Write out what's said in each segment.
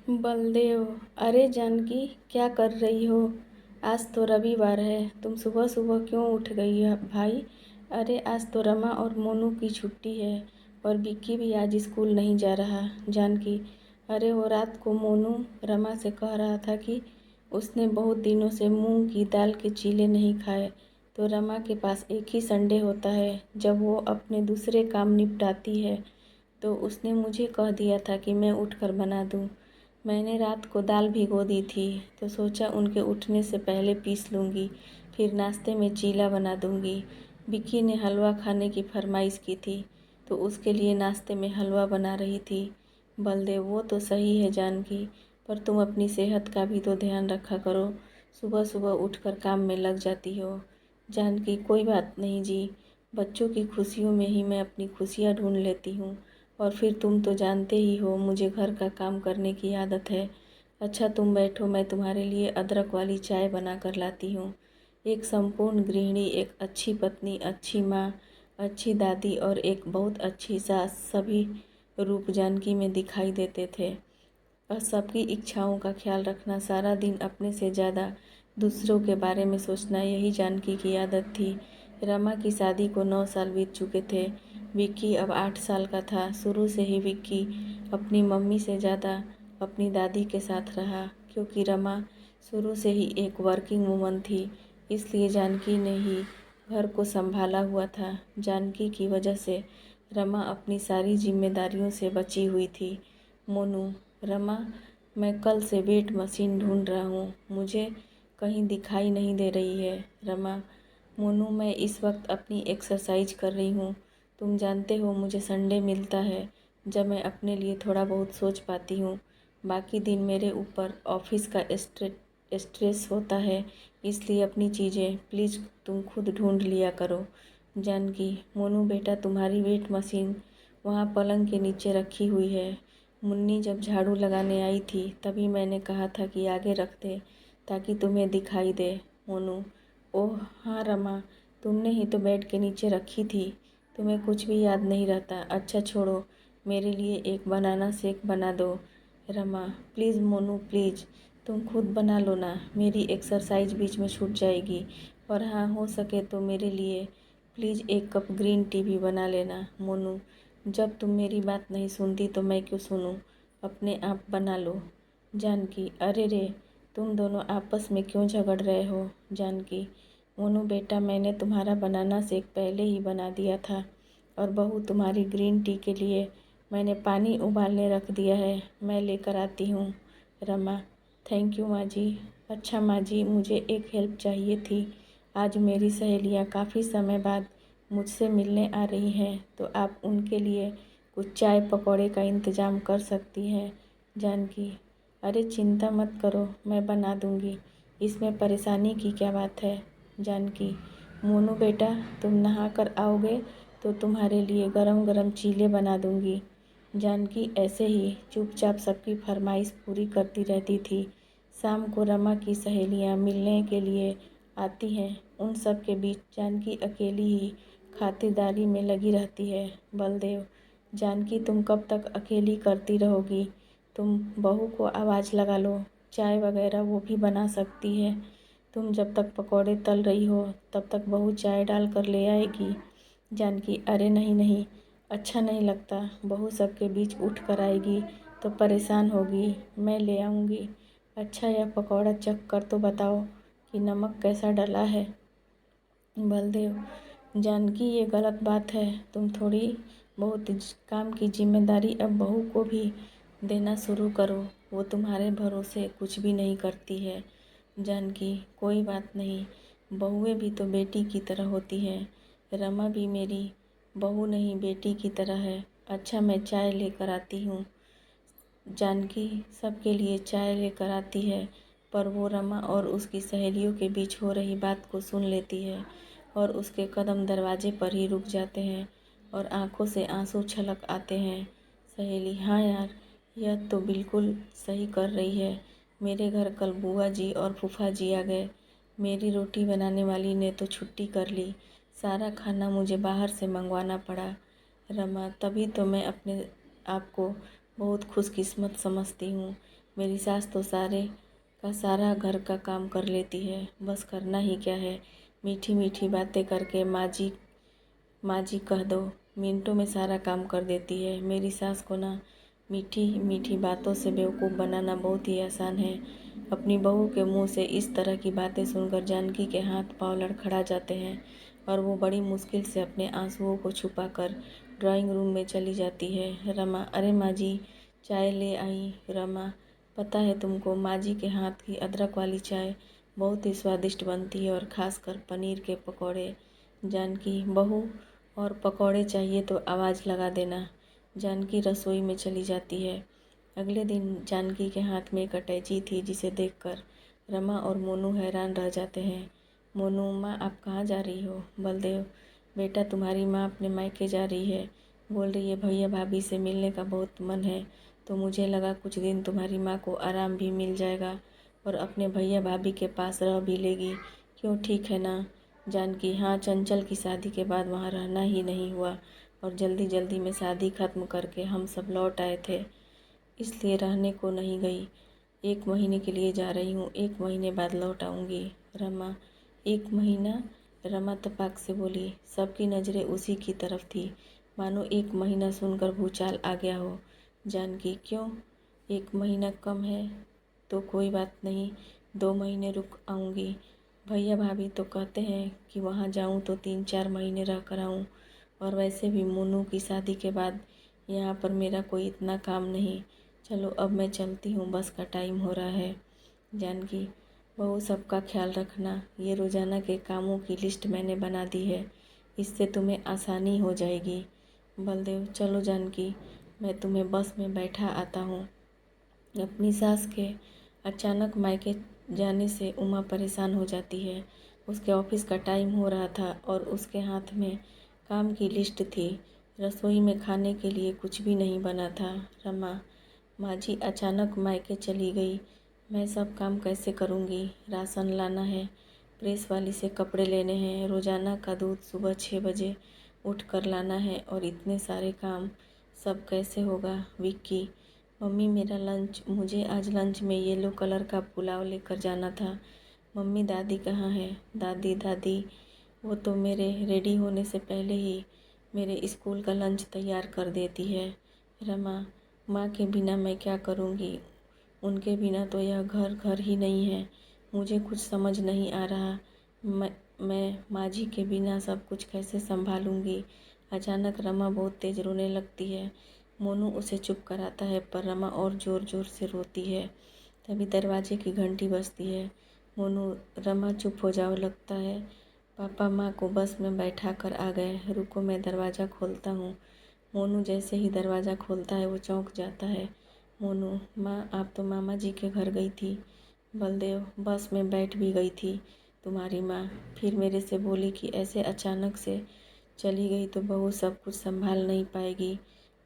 बलदेव। अरे जानकी, क्या कर रही हो? आज तो रविवार है, तुम सुबह सुबह क्यों उठ गई है भाई? अरे आज तो रमा और मोनू की छुट्टी है और विक्की भी आज स्कूल नहीं जा रहा। जानकी, अरे वो रात को मोनू रमा से कह रहा था कि उसने बहुत दिनों से मूंग की दाल के चीले नहीं खाए। तो रमा के पास एक ही संडे होता है जब वो अपने दूसरे काम निपटाती है। तो उसने मुझे कह दिया था कि मैं उठकर बना दूं। मैंने रात को दाल भिगो दी थी, तो सोचा उनके उठने से पहले पीस लूँगी, फिर नाश्ते में चीला बना दूँगी। विक्की ने हलवा खाने की फरमाइश की थी, तो उसके लिए नाश्ते में हलवा बना रही थी। बलदेव, वो तो सही है जानकी, पर तुम अपनी सेहत का भी तो ध्यान रखा करो। सुबह सुबह उठकर काम में लग जाती हो। जानकी, कोई बात नहीं जी, बच्चों की खुशियों में ही मैं अपनी खुशियाँ ढूंढ लेती हूँ। और फिर तुम तो जानते ही हो मुझे घर का काम करने की आदत है। अच्छा तुम बैठो, मैं तुम्हारे लिए अदरक वाली चाय बना कर लाती हूँ। एक संपूर्ण गृहिणी, एक अच्छी पत्नी, अच्छी माँ, अच्छी दादी और एक बहुत अच्छी सास, सभी रूप जानकी में दिखाई देते थे। और सबकी इच्छाओं का ख्याल रखना, सारा दिन अपने से ज़्यादा दूसरों के बारे में सोचना, यही जानकी की आदत थी। रमा की शादी को 9 साल बीत चुके थे। विक्की अब 8 साल का था। शुरू से ही विक्की अपनी मम्मी से ज़्यादा अपनी दादी के साथ रहा, क्योंकि रमा शुरू से ही एक वर्किंग वूमन थी, इसलिए जानकी ने ही घर को संभाला हुआ था। जानकी की वजह से रमा अपनी सारी जिम्मेदारियों से बची हुई थी। मोनू, रमा, मैं कल से वेट मशीन ढूंढ रहा हूँ, मुझे कहीं दिखाई नहीं दे रही है। रमा, मोनू, मैं इस वक्त अपनी एक्सरसाइज कर रही हूँ। तुम जानते हो मुझे संडे मिलता है जब मैं अपने लिए थोड़ा बहुत सोच पाती हूँ। बाकी दिन मेरे ऊपर ऑफिस का स्ट्रेस होता है, इसलिए अपनी चीज़ें प्लीज़ तुम खुद ढूंढ लिया करो। जानकी, मोनू बेटा, तुम्हारी वेट मशीन वहाँ पलंग के नीचे रखी हुई है। मुन्नी जब झाड़ू लगाने आई थी तभी मैंने कहा था कि आगे रख दे ताकि तुम्हें दिखाई दे। मोनू, ओह हाँ रमा, तुमने ही तो बेड के नीचे रखी थी, तुम्हें कुछ भी याद नहीं रहता। अच्छा छोड़ो, मेरे लिए एक बनाना शेक बना दो। रमा, प्लीज़ मोनू प्लीज़, तुम खुद बना लो ना, मेरी एक्सरसाइज बीच में छूट जाएगी। और हाँ, हो सके तो मेरे लिए प्लीज़ एक कप ग्रीन टी भी बना लेना। मोनू, जब तुम मेरी बात नहीं सुनती तो मैं क्यों सुनूं, अपने आप बना लो। जानकी, अरे रे, तुम दोनों आपस में क्यों झगड़ रहे हो? जानकी, मोनू बेटा, मैंने तुम्हारा बनाना शेक पहले ही बना दिया था और बहू तुम्हारी ग्रीन टी के लिए मैंने पानी उबालने रख दिया है, मैं लेकर आती हूँ। रमा, थैंक यू माँ जी। अच्छा माँ जी, मुझे एक हेल्प चाहिए थी। आज मेरी सहेलियाँ काफ़ी समय बाद मुझसे मिलने आ रही हैं, तो आप उनके लिए कुछ चाय पकौड़े का इंतज़ाम कर सकती हैं। जानकी, अरे चिंता मत करो, मैं बना दूँगी, इसमें परेशानी की क्या बात है। जानकी, मोनू बेटा, तुम नहा कर आओगे तो तुम्हारे लिए गरम गरम चीले बना दूँगी। जानकी ऐसे ही चुपचाप सबकी फरमाइश पूरी करती रहती थी। शाम को रमा की सहेलियाँ मिलने के लिए आती हैं, उन सब के बीच जानकी अकेली ही खातिरदारी में लगी रहती है। बलदेव, जानकी तुम कब तक अकेली करती रहोगी? तुम बहू को आवाज़ लगा लो, चाय वगैरह वो भी बना सकती है। तुम जब तक पकौड़े तल रही हो तब तक बहू चाय डाल कर ले आएगी। जानकी, अरे नहीं नहीं, अच्छा नहीं लगता, बहू सबके बीच उठ कर आएगी तो परेशान होगी, मैं ले आऊँगी। अच्छा, यह पकौड़ा चख कर तो बताओ कि नमक कैसा डला है। बलदेव, जानकी ये गलत बात है, तुम थोड़ी बहुत काम की जिम्मेदारी अब बहू को भी देना शुरू करो, वो तुम्हारे भरोसे कुछ भी नहीं करती है। जानकी, कोई बात नहीं, बहुएं भी तो बेटी की तरह होती हैं। रमा भी मेरी बहू नहीं बेटी की तरह है। अच्छा, मैं चाय लेकर आती हूँ। जानकी सबके लिए चाय लेकर आती है, पर वो रमा और उसकी सहेलियों के बीच हो रही बात को सुन लेती है और उसके कदम दरवाजे पर ही रुक जाते हैं और आंखों से आंसू छलक आते हैं। सहेली, हाँ यार, यह तो बिल्कुल सही कर रही है। मेरे घर कल बुआ जी और फूफा जी आ गए। मेरी रोटी बनाने वाली ने तो छुट्टी कर ली, सारा खाना मुझे बाहर से मंगवाना पड़ा। रमा, तभी तो मैं अपने आप को बहुत खुशकिस्मत समझती हूँ। मेरी सास तो सारे का सारा घर का काम कर लेती है, बस करना ही क्या है, मीठी मीठी बातें करके माँ जी कह दो, मिनटों में सारा काम कर देती है। मेरी सास को ना मीठी मीठी बातों से बेवकूफ़ बनाना बहुत ही आसान है। अपनी बहू के मुंह से इस तरह की बातें सुनकर जानकी के हाथ पांव लड़खड़ा जाते हैं और वो बड़ी मुश्किल से अपने आंसुओं को छुपाकर ड्राइंग रूम में चली जाती है। रमा, अरे माँ जी, चाय ले आई। रमा, पता है तुमको, माँ जी के हाथ की अदरक वाली चाय बहुत ही स्वादिष्ट बनती है, और ख़ासकर पनीर के पकौड़े। जानकी, बहू और पकौड़े चाहिए तो आवाज़ लगा देना। जानकी रसोई में चली जाती है। अगले दिन जानकी के हाथ में एक अटैची थी, जिसे देखकर रमा और मोनू हैरान रह जाते हैं। मोनू, माँ आप कहाँ जा रही हो? बलदेव, बेटा तुम्हारी माँ अपने मायके जा रही है, बोल रही है भैया भाभी से मिलने का बहुत मन है, तो मुझे लगा कुछ दिन तुम्हारी माँ को आराम भी मिल जाएगा और अपने भैया भाभी के पास रह भी लेगी। क्यों, ठीक है ना? जानकी, हाँ, चंचल की शादी के बाद वहाँ रहना ही नहीं हुआ और जल्दी जल्दी में शादी ख़त्म करके हम सब लौट आए थे, इसलिए रहने को नहीं गई। 1 महीने के लिए जा रही हूँ, 1 महीने बाद लौट आऊँगी। रमा, 1 महीना? रमा तपाक से बोली। सबकी नज़रें उसी की तरफ थी, मानो 1 महीना सुनकर भूचाल आ गया हो। जानकी, क्यों, 1 महीना कम है? तो कोई बात नहीं, 2 महीने रुक आऊँगी। भैया भाभी तो कहते हैं कि वहाँ जाऊँ तो 3-4 महीने रह कर आऊँ, और वैसे भी मोनू की शादी के बाद यहाँ पर मेरा कोई इतना काम नहीं। चलो अब मैं चलती हूँ, बस का टाइम हो रहा है। जानकी, बहू सबका ख्याल रखना, ये रोज़ाना के कामों की लिस्ट मैंने बना दी है, इससे तुम्हें आसानी हो जाएगी। बलदेव, चलो जानकी, मैं तुम्हें बस में बैठा आता हूँ। अपनी सास के अचानक मायके जाने से उमा परेशान हो जाती है। उसके ऑफिस का टाइम हो रहा था और उसके हाथ में काम की लिस्ट थी। रसोई में खाने के लिए कुछ भी नहीं बना था। रमा, माँ जी अचानक मायके चली गई, मैं सब काम कैसे करूँगी? राशन लाना है, प्रेस वाली से कपड़े लेने हैं, रोज़ाना का दूध सुबह 6 बजे उठ कर लाना है, और इतने सारे काम सब कैसे होगा? विक्की, मम्मी मेरा लंच, मुझे आज लंच में येलो कलर का पुलाव लेकर जाना था। मम्मी, दादी कहाँ है? दादी, वो तो मेरे रेडी होने से पहले ही मेरे स्कूल का लंच तैयार कर देती है। रमा, माँ के बिना मैं क्या करूँगी? उनके बिना तो यह घर घर ही नहीं है। मुझे कुछ समझ नहीं आ रहा, मैं माँ जी के बिना सब कुछ कैसे संभालूंगी? अचानक रमा बहुत तेज रोने लगती है। मोनू उसे चुप कराता है, पर रमा और ज़ोर ज़ोर से रोती है। तभी दरवाजे की घंटी बजती है। मोनू, रमा चुप हो जाओ, लगता है पापा माँ को बस में बैठा कर आ गए, रुको मैं दरवाज़ा खोलता हूँ। मोनू जैसे ही दरवाज़ा खोलता है वो चौंक जाता है। मोनू, माँ आप तो मामा जी के घर गई थी। बलदेव, बस में बैठ भी गई थी तुम्हारी माँ, फिर मेरे से बोली कि ऐसे अचानक से चली गई तो बहू सब कुछ संभाल नहीं पाएगी,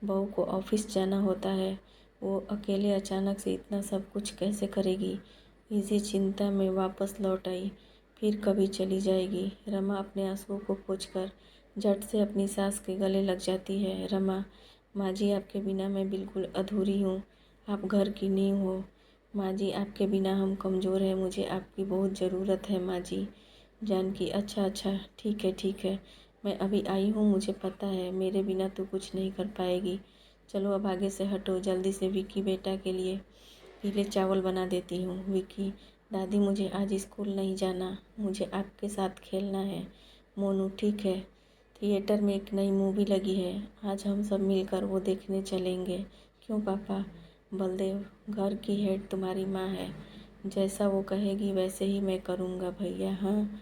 बहू को ऑफिस जाना होता है, वो अकेले अचानक से इतना सब कुछ कैसे करेगी? इसी चिंता में वापस लौट आई, फिर कभी चली जाएगी। रमा अपने आंसुओं को पोंछकर झट से अपनी सास के गले लग जाती है। रमा, माँ जी आपके बिना मैं बिल्कुल अधूरी हूँ, आप घर की नींव हो। माँ जी आपके बिना हम कमज़ोर हैं, मुझे आपकी बहुत ज़रूरत है माँ जी। जानकी, अच्छा अच्छा, ठीक है, मैं अभी आई हूँ, मुझे पता है मेरे बिना तो कुछ नहीं कर पाएगी। चलो अब आगे से हटो, जल्दी से विक्की बेटा के लिए पीले चावल बना देती हूँ। विक्की, दादी मुझे आज स्कूल नहीं जाना, मुझे आपके साथ खेलना है। मोनू, ठीक है, थिएटर में एक नई मूवी लगी है, आज हम सब मिलकर वो देखने चलेंगे। क्यों पापा? बलदेव, घर की हेड तुम्हारी माँ है, जैसा वो कहेगी वैसे ही मैं करूँगा भैया, हाँ।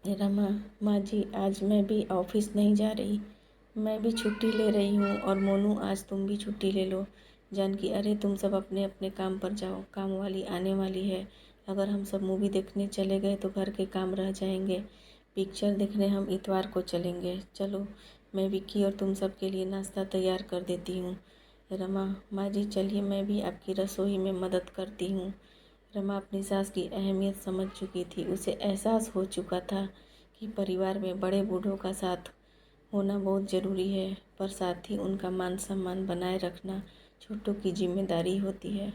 रमा, माँ जी आज मैं भी ऑफिस नहीं जा रही, मैं भी छुट्टी ले रही हूँ, और मोनू आज तुम भी छुट्टी ले लो। जानकी, अरे तुम सब अपने अपने काम पर जाओ, काम वाली आने वाली है, अगर हम सब मूवी देखने चले गए तो घर के काम रह जाएंगे। पिक्चर देखने हम इतवार को चलेंगे, चलो मैं विक्की और तुम सब के लिए नाश्ता तैयार कर देती हूँ। रमा, माँ जी चलिए, मैं भी आपकी रसोई में मदद करती हूँ। रमा अपनी सास की अहमियत समझ चुकी थी, उसे एहसास हो चुका था कि परिवार में बड़े बूढ़ों का साथ होना बहुत ज़रूरी है, पर साथ ही उनका मान सम्मान बनाए रखना छोटों की जिम्मेदारी होती है।